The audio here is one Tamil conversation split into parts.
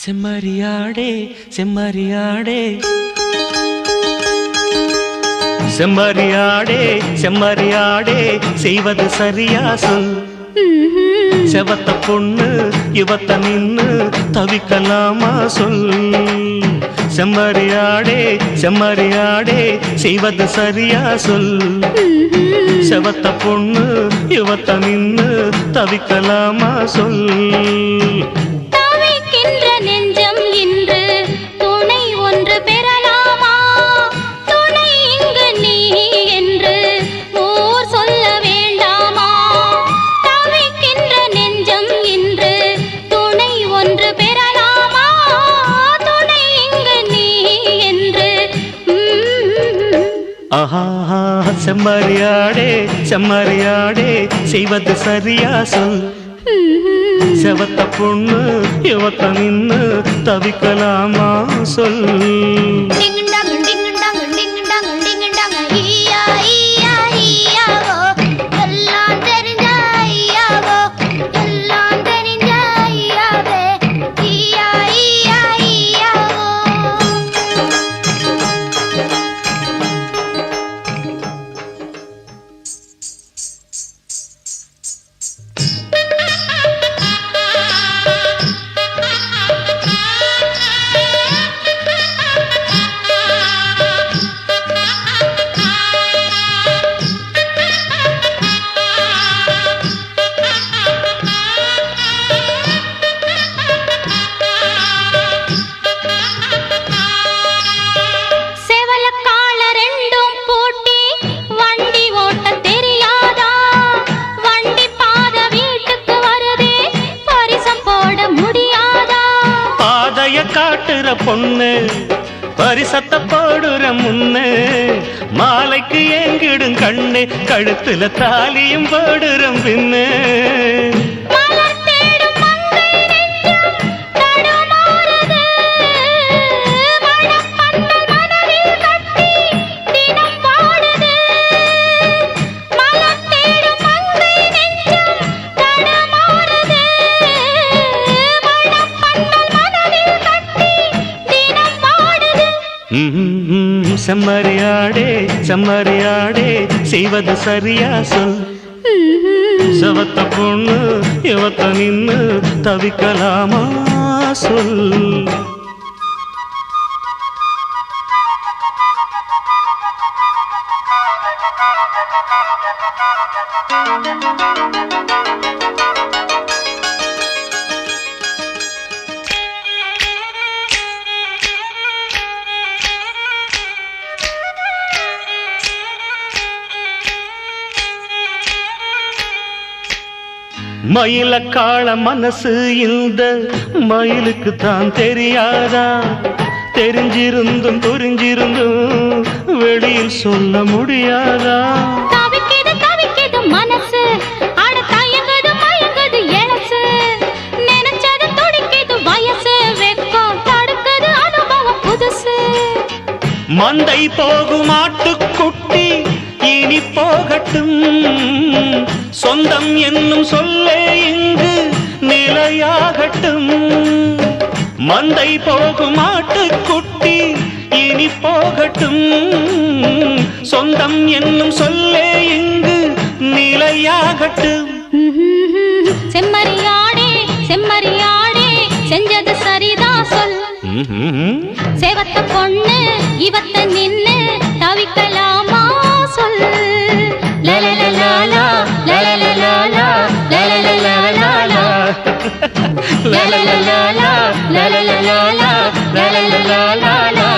செம்மறியாடே செம்மறியாடே செம்மறியாடே செம்மறியாடே செய்வது சரியா சொல். செவத்த பொண்ணு இவத்த நின்னு தவிக்கலாமா சொல். செம்மறியாடே செம்மறியாடே செய்வது சரியா சொல். செவத்த பொண்ணு இவத்த நின்னு தவிக்கலாமா சொல். செம்மறியாடே செம்மறியாடே செய்வது சரியா சொல். செவத்த பொண்ணு இவத்த நின்னு தவிக்கலாமா சொல். காட்டுற பொண்ணு பரிசத்த போடுற முன்னு மாலைக்கு ஏங்கிடும் கண்ணு கழுத்துல தாலியும் போடுற பின்னு. செம்மறியாடே செம்மறியாடே செய்வது சரியா சொல். செவத்த பொண்ணு இவத்த நின்னு தவிக்கலாமா சொல். மயில காள மனசு இந்த மயிலுக்கு தான் தெரியாதா? தெரிஞ்சிருந்தும் புரிஞ்சிருந்தும் வெளியில் சொல்ல முடியாதா? தவிக்குது தவிக்குது மனசு அட தயங்குது மயங்குது எழசு நினைச்சது துடிக்குது வயசு வெக்கம் தடுக்குது அனுபவம் புதுசு. மந்தை போகும் ஆட்டுக்குட்டி இனி போகட்டும் சொந்தம் என்னும் சொல்லே இங்கு நிலையாகட்டும். மந்தை போகும் ஆட்டுக்குட்டி இனி போகட்டும் சொந்தம் என்னும் சொல்லே இங்கு நிலையாகட்டும். செம்மறியாடே செம்மறியாடே செஞ்சது சரிதான் சொல். சேவத்த பொண்ணு இவத்த நின்னு தவிக்கலாமா சொல். லலலலாலா லலலலாலா லலலலாலா லலலலாலா லலலலாலா லலலலாலா.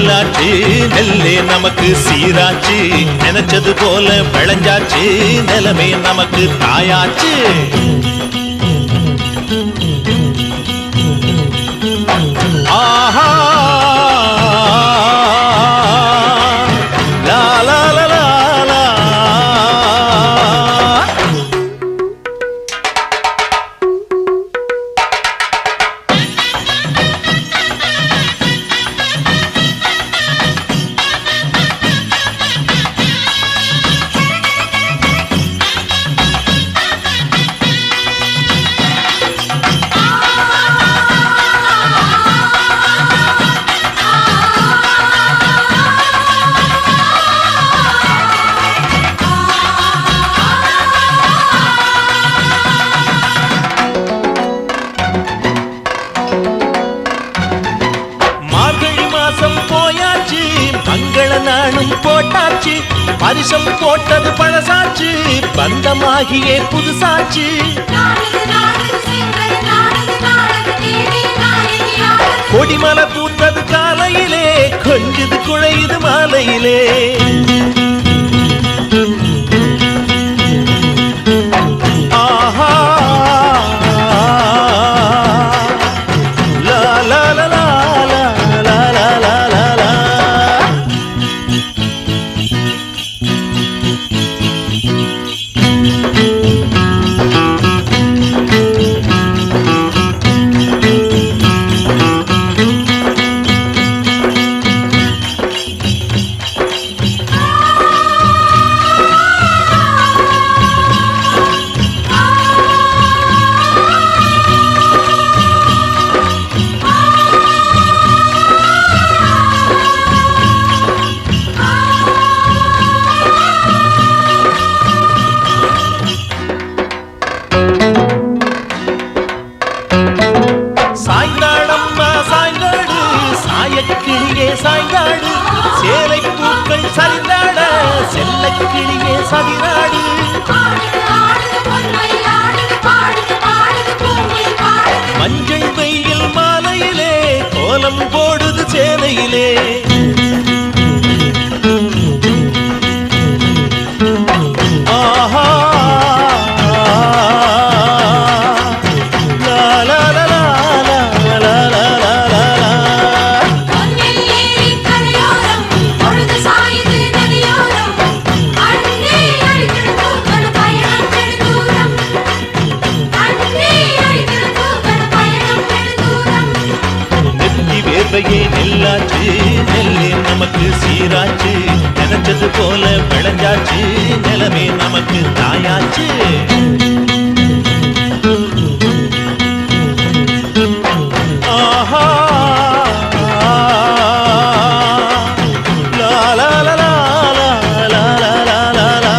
நெல்லாச்சு நெல்லே நமக்கு சீராச்சு நினைச்சது போல விளைஞ்சாச்சு நிலமே நமக்கு தாயாச்சு ஆஹா லா லா லா லா லா போட்டாச்சு பரிசம் போட்டது பழசாச்சு பந்தமாகியே புதுசாச்சு கொடிமலை பூத்தது காலையிலே கொஞ்சது குழையுது மாலையிலே ஆஹா லா லா லா லா லா லா லா லா லா கிளியே சாய்ந்தாடு சேலை பூக்கள் சரிந்தாட செல்ல கிளியே சதிராடு மஞ்சள் வெயில் மாலையிலே கோலம் போடுது சேலையிலே ஆஹா நெல்லாச்சு நெல்லே நமக்கு சீராச்சு நினைச்சது போல விளைஞ்சாச்சு நிலமே நமக்கு தாயாச்சு ஆஹா லா லா லா லா லா லா லா லா லா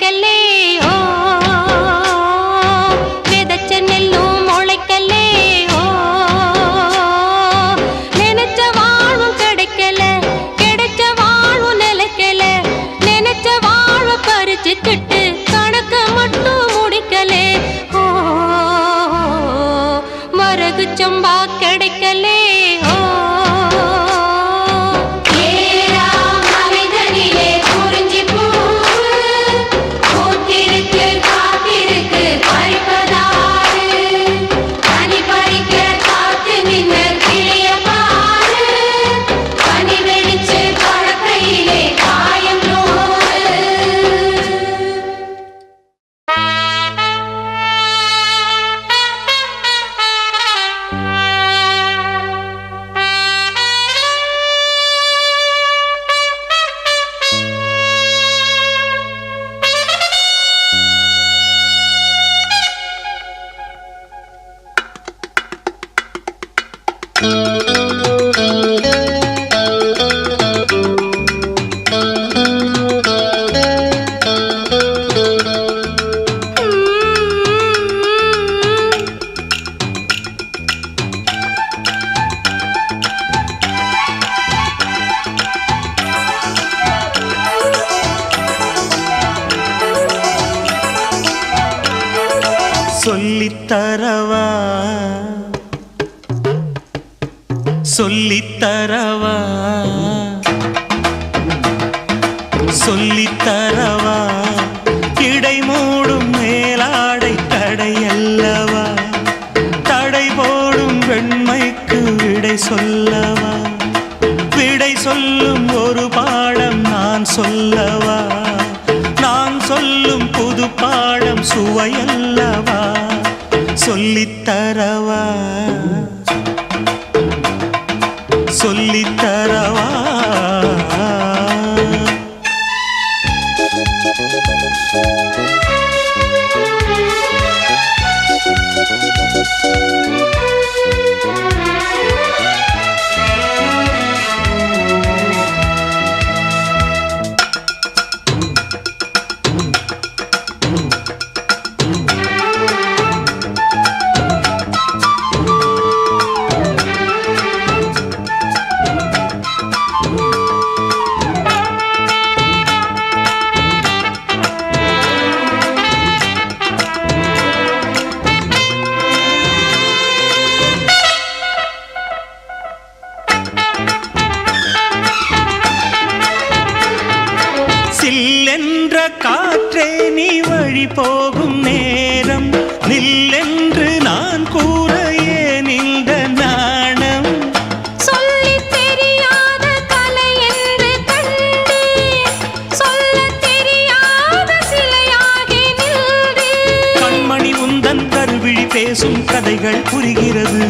கிடைக்கலே ஓ விதைச்ச நெல்லும் முளைக்கலே ஓ நினைச்ச வாழ்வும் கிடைக்கல கிடைச்ச வாழ்வும் நிலைக்கல நினைச்ச வாழ்வை பறிச்சுக்கிட்டு கணக்க மட்டும் முடிக்கலே ஓ மரகு சம்பா கிடைக்கலே ஓ சொல்லித்தரவா சொல்லித்தரவா சொல்லித்தரவா இடை மூடும் மேலாடை தடையல்லவா தடை போடும் வெண்மைக்கு விடை சொல்லவா விடை சொல்லும் ஒரு பாடம் நான் சொல்லவா நான் சொல்லும் புது பாடம் சுவையல்லவா சொல்லித்தரவா சொல்லித்தரவா சில்லென்ற காற்றே நீ வழி போகும் நேரம் நில்லென்று நான் கூற ஏன் இந்த நாணம் சொல்லி தெரியாத கலை என்று கண்டு சொல்ல தெரியாத சிலையாகி நின்று கண்மணி உந்தன் கருவிழி பேசும் கதைகள் புரிகிறது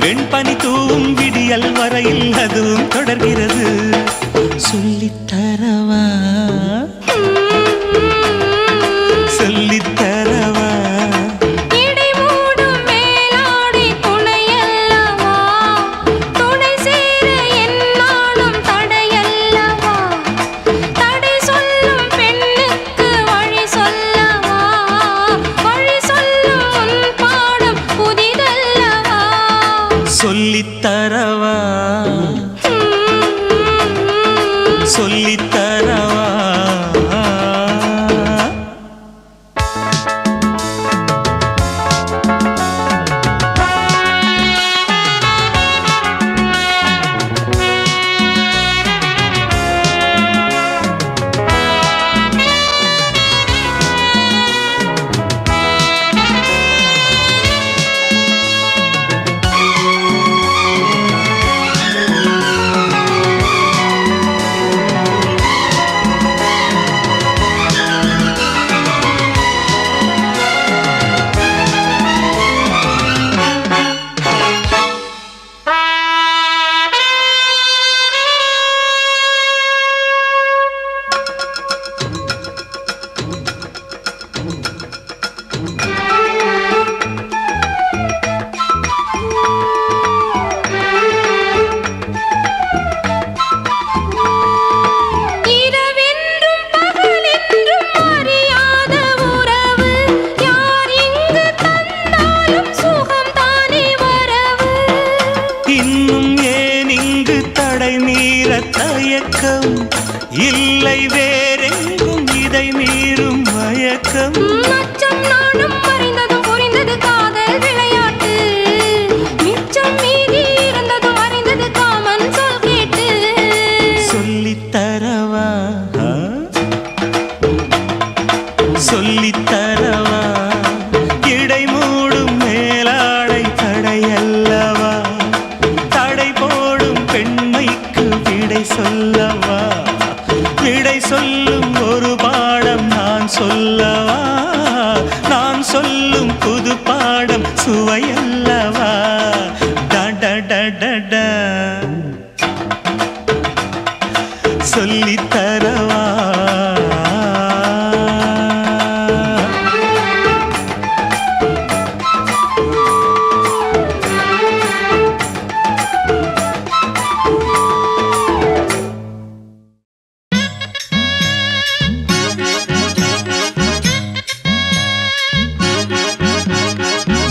வெண்பனி தூவும் விடியல் வரையில் அதுவும் தொடர்கிறது சொல்லித்தரவா சொல்லித்தரவா இடை மூடும் மேலாடை துணையல்லவா துணை சேர என்னாலும் தடையல்லவா தடை சொல்லும் பெண்ணுக்கு வழி சொல்லவா வழி சொல்லும் உன் பாடம் புதிதல்லவா சொல்லித்தரவா சொல்லவா நான் சொல்லும் புது பாடம் சுவையல்லவா டட சொல்லித் தரவா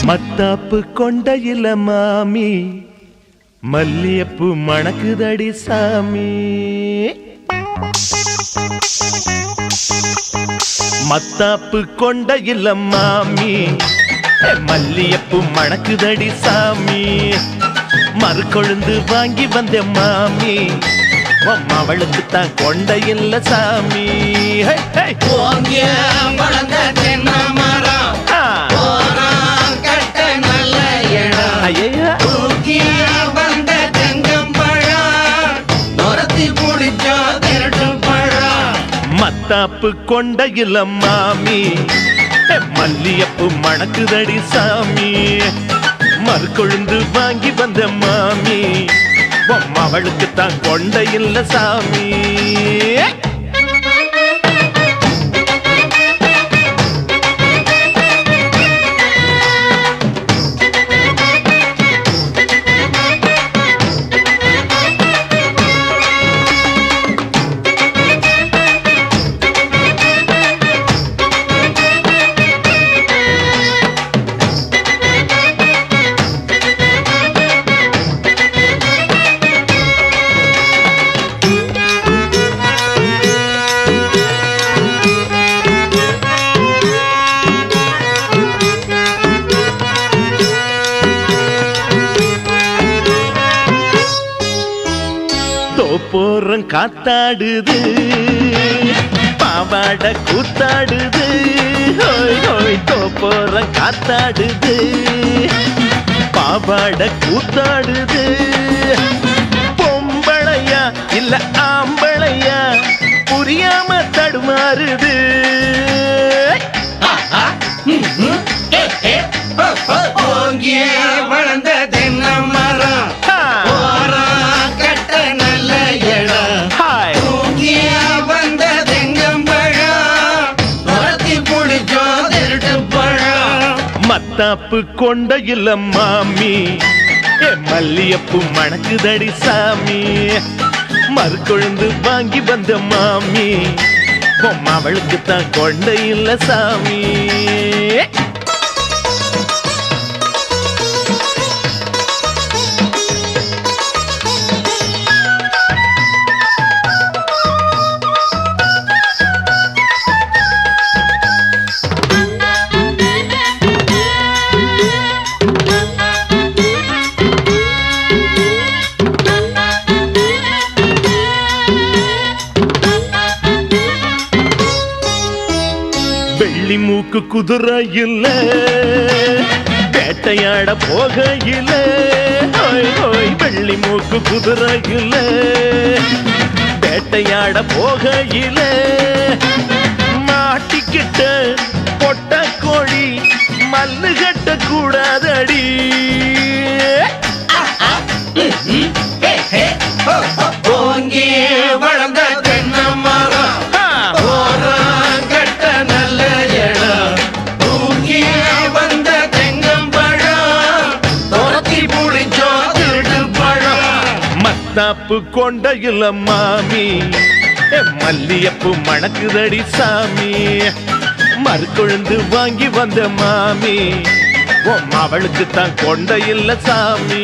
மத்தாப்பு கொண்டையில மாமி மல்லியப்பு மணக்குதடி சாமி மத்தாப்பு கொண்டையில மாமி மல்லியப்பு மணக்குதடி சாமி மறுகொழுந்து வாங்கி வந்த மாமி அவளுக்கு தான் கொண்டையில்ல சாமி வளர்ந்த தென்னை மரம் கட்ட நல்ல இடம் தூக்கிய வந்த தெங்கம்பழம் நொரத்தி பிடிச்சோ திருட்டு பழம் மத்தாப்பு கொண்டையில மாமி மல்லியப்பு மணக்குதடி சாமி மறுகொழுந்து வாங்கி வந்த மாமி அவளுக்கு தான் கொண்டையில்ல சாமி போறோம் காத்தாடுது பாவாட கூத்தாடுது ஹோய் ஹோய் போறோம் காத்தாடுது பாவாட கூத்தாடுது பொம்பளையா இல்ல ஆம்பளையா புரியாம தடுமாறுது வளர்ந்த தென்னை மரம் மத்தாப்பு கொண்டையில மாமி மல்லியப்பு மணக்குதடி சாமி மறுகொழுந்து வாங்கி வந்த மாமி அவளுக்கு தான் கொண்டையில்ல சாமி வெள்ளி மூக்கு குதிரை இல்ல வேட்டையாட போகையில வெள்ளி மூக்கு குதிரை இல்ல வேட்டையாட போகையில மாட்டிக்கிட்ட பொட்ட கோழி மல்லு கட்ட கூடாதடி வளர்ந்த தென்னை மரம் மத்தாப்பு கொண்டையில மாமி மல்லியப்பு மணக்குதடி சாமி மறுகொழுந்து வாங்கி வந்த மாமி அவளுக்கு தான் கொண்டையில்ல சாமி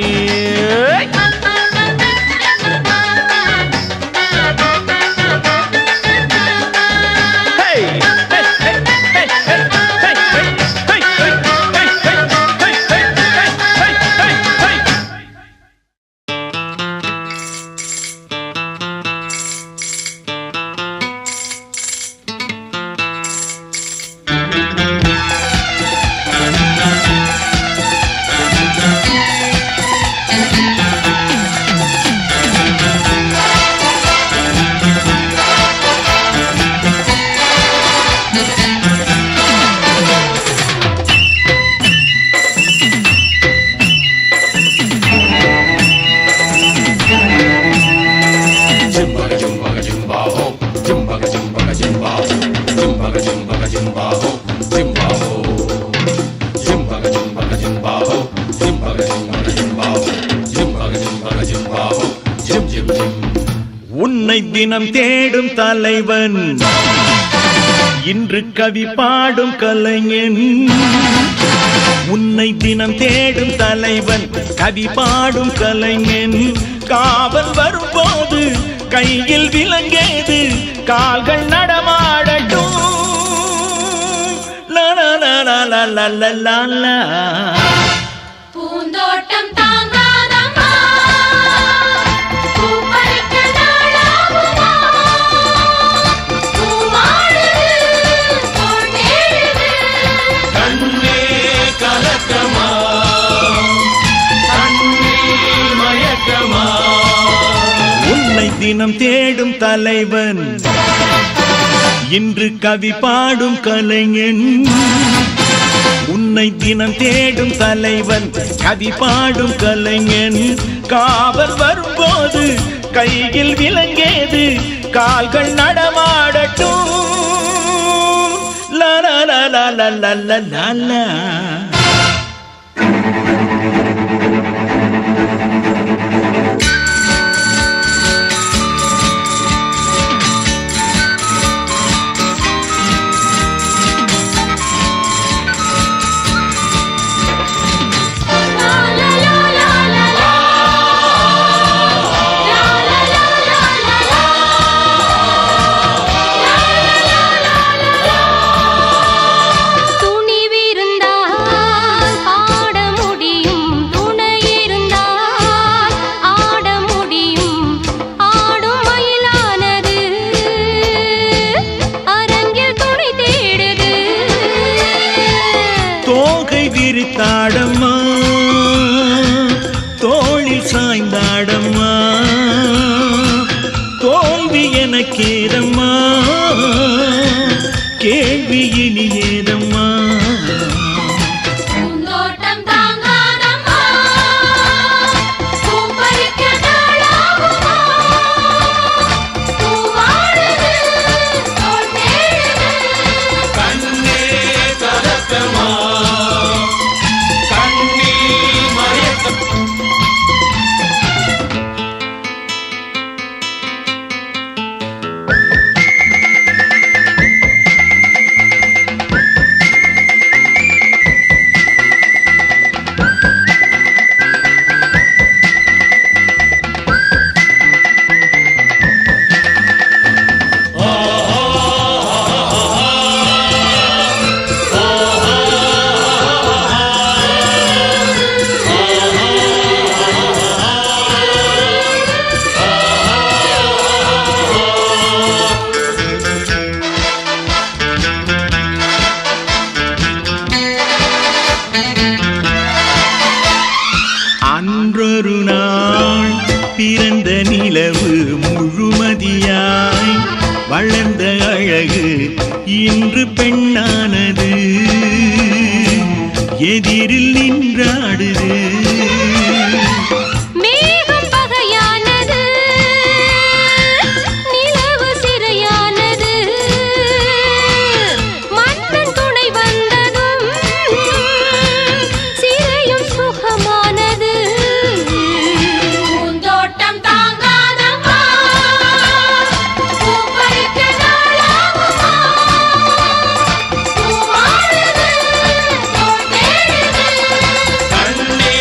Jimbaga jimbaga jimbaho, jimbaho. Jimbaga jimbaga jimbaho, jimbaga jimbaga jimbaho, jimbaga jimbaga jimbaho, jim jim jim. உன்னை தினம் தேடும் தலைவன் இன்று கவி பாடும் கலைஞன். உன்னை தினம் தேடும் தலைவன் கவி பாடும் கலைஞன். காவல் வரும்போது கையில் விலங்கேது கால்கள் நடமாடட்டும். லா பூந்தோட்டம் தாங்காதம்மா, பூப்பறிக்க நாளாகுமா, பூவாடுது, தோள் தேடுது. கண்ணே கலக்கமா, கண்ணே மயக்கமா. உன்னை தினம் தேடும் தலைவன் இன்று கவி பாடும் கலைஞன். உன்னை தினம் தேடும் தலைவன் கவி பாடும் கலைஞன். காவல் வரும்போது கையில் விலங்கேது கால்கள் நடமாடட்டும். லா லா லா லா லா லா லா லா. விரித்தாடம்மா, தோளில் சாய்ந்தாடம்மா, தோல்வி எனக்கேதம்மா, கேள்வி இனி ஏதம்மா. பூந்தோட்டம் தாங்காதம்மா, பூப்பறிக்க நாளாகுமா, பூவாடுது, தோள் தேடுது. கண்ணே கலக்கமா, கண்ணே மயக்கம். அன்றொரு நாள் பிறந்த நிலவு முழுமதியாய் வளர்ந்த அழகு இன்று பெண்ணானது, எதிரில் நின்றாடுது. மேகம் பகையானது, நிலவு சிறையானது, மன்னன் துணை வந்ததும் சிறையும் சுகமானது. பூந்தோட்டம் தாங்காதம்மா, பூப்பறிக்க நாளாகுமா, பூவாடுது, தோள் தேடுது. கண்ணே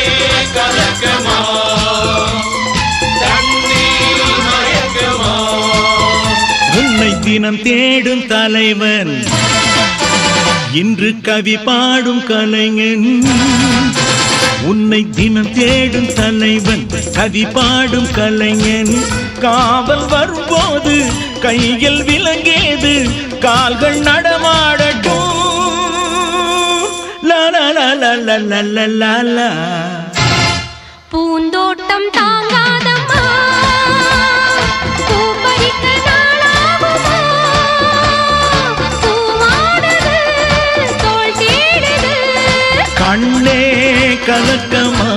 கலக்கமா, கண்ணே மயக்கமா. உன்னை தினம் தேடும் தலைவன் இன்று கவி பாடும் கலைஞன். உன்னை தினம் தேடும் தலைவன் கவி பாடும் கலைஞன். காவல் வரும்போது கையில் விலங்கேது கால்கள் நடமாடட்டும். லா லா லா லா லா லா லா லா லா. பூந்தோட்டம் தாங்காதம்மா, பூப்பறிக்க நாளாகுமா, பூவாடுது, தோள் தேடுது. கண்ணே கலக்கமா,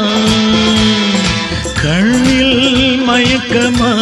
கண்ணில் மயக்கமா.